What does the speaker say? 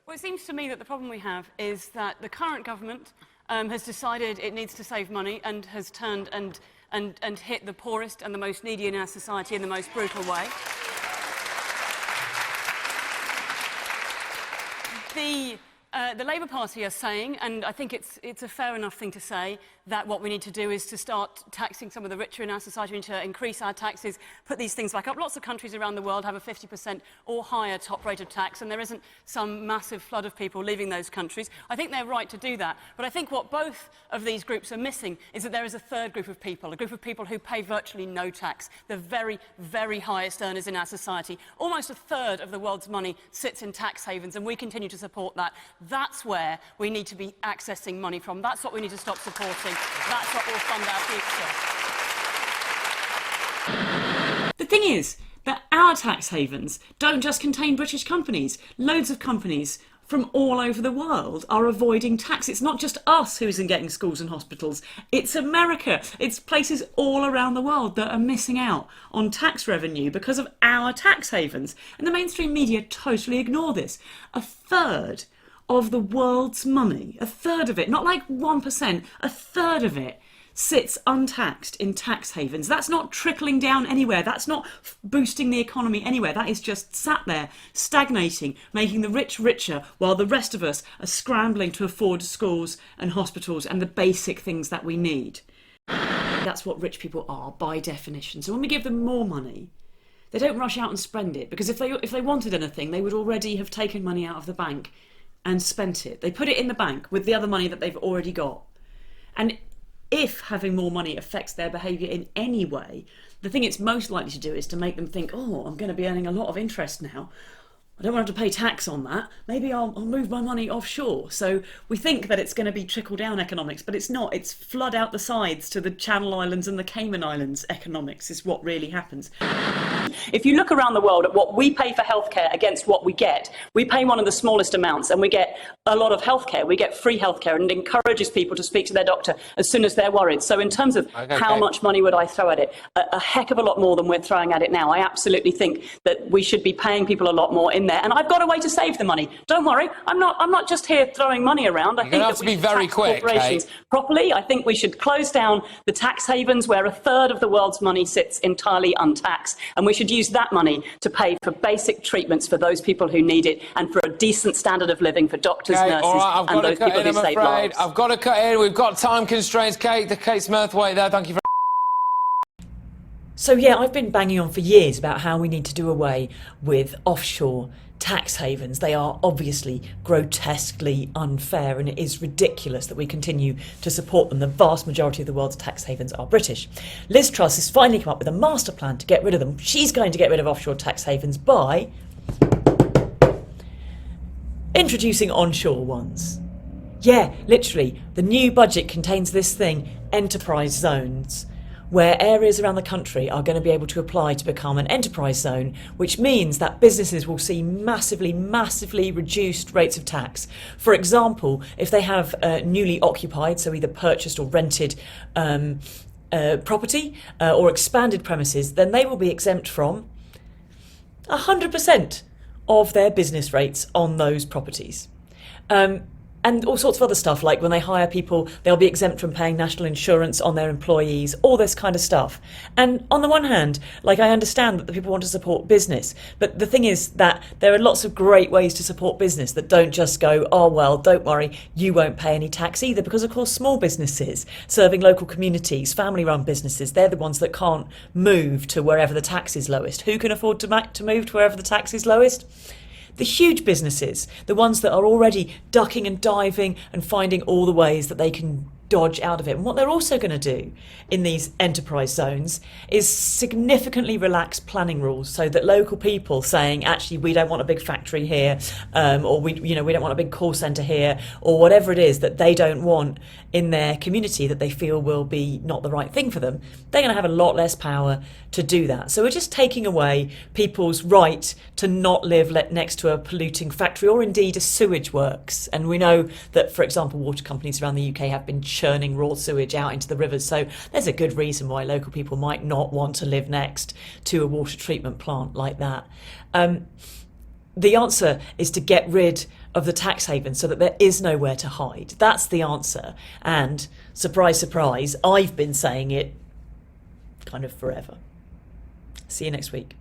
Well, it seems to me that the problem we have is that the current government has decided it needs to save money and has turned and hit the poorest and the most needy in our society in the most brutal way. The Labour Party are saying, and I think it's a fair enough thing to say, that what we need to do is to start taxing some of the richer in our society. We need to increase our taxes, put these things back up. Lots of countries around the world have a 50% or higher top rate of tax, and there isn't some massive flood of people leaving those countries. I think they're right to do that. But I think what both of these groups are missing is that there is a third group of people who pay virtually no tax, the very, very highest earners in our society. Almost a third of the world's money sits in tax havens, and we continue to support that. That's where we need to be accessing money from. That's what we need to stop supporting. That's what will fund our future. The thing is that our tax havens don't just contain British companies. Loads of companies from all over the world are avoiding tax. It's not just us who isn't getting schools and hospitals. It's America. It's places all around the world that are missing out on tax revenue because of our tax havens. And the mainstream media totally ignore this. A third of the world's money, a third of it, not like 1%, a third of it sits untaxed in tax havens. That's not trickling down anywhere. That's not boosting the economy anywhere. That is just sat there, stagnating, making the rich richer while the rest of us are scrambling to afford schools and hospitals and the basic things that we need. That's what rich people are by definition. So when we give them more money, they don't rush out and spend it, because if they wanted anything, they would already have taken money out of the bank and spent it. They put it in the bank with the other money that they've already got. And if having more money affects their behaviour in any way, the thing it's most likely to do is to make them think, oh, I'm going to be earning a lot of interest now. I don't want to pay tax on that. Maybe I'll move my money offshore. So we think that it's going to be trickle-down economics, but it's not. It's flood out the sides to the Channel Islands and the Cayman Islands economics is what really happens. If you look around the world at what we pay for healthcare against what we get, we pay one of the smallest amounts and we get a lot of healthcare. We get free healthcare, and it encourages people to speak to their doctor as soon as they're worried. So in terms of how much money would I throw at it, a heck of a lot more than we're throwing at it now. I absolutely think that we should be paying people a lot more in there, and I've got a way to save the money. Don't worry, I'm not just here throwing money around. I think that we should tax corporations properly. I think we should close down the tax havens where a third of the world's money sits entirely untaxed, and we should use that money to pay for basic treatments for those people who need it, and for a decent standard of living for doctors, nurses, and those people who save lives. I've got to cut in. We've got time constraints. Kate Smurthwaite there. Thank you very much. So yeah, I've been banging on for years about how we need to do away with offshore tax havens. They are obviously grotesquely unfair, and it is ridiculous that we continue to support them. The vast majority of the world's tax havens are British. Liz Truss has finally come up with a master plan to get rid of them. She's going to get rid of offshore tax havens by introducing onshore ones. Yeah, literally, the new budget contains this thing, enterprise zones, where areas around the country are going to be able to apply to become an enterprise zone, which means that businesses will see massively reduced rates of tax. For example, if they have newly occupied, so either purchased or rented property or expanded premises, then they will be exempt from 100% of their business rates on those properties. And all sorts of other stuff, like when they hire people, they'll be exempt from paying national insurance on their employees, all this kind of stuff. And on the one hand, like, I understand that the people want to support business, but the thing is that there are lots of great ways to support business that don't just go, oh, well, don't worry, you won't pay any tax either, because of course small businesses serving local communities, family-run businesses, they're the ones that can't move to wherever the tax is lowest. Who can afford to move to wherever the tax is lowest? The huge businesses, the ones that are already ducking and diving and finding all the ways that they can dodge out of it. And what they're also going to do in these enterprise zones is significantly relax planning rules, so that local people saying, actually, we don't want a big factory here, or we don't want a big call centre here, or whatever it is that they don't want in their community that they feel will be not the right thing for them, they're going to have a lot less power to do that. So we're just taking away people's right to not live next to a polluting factory or indeed a sewage works. And we know that, for example, water companies around the UK have been churning raw sewage out into the rivers. So there's a good reason why local people might not want to live next to a water treatment plant like that. the answer is to get rid of the tax havens so that there is nowhere to hide. That's the answer. And surprise, surprise, I've been saying it kind of forever. See you next week.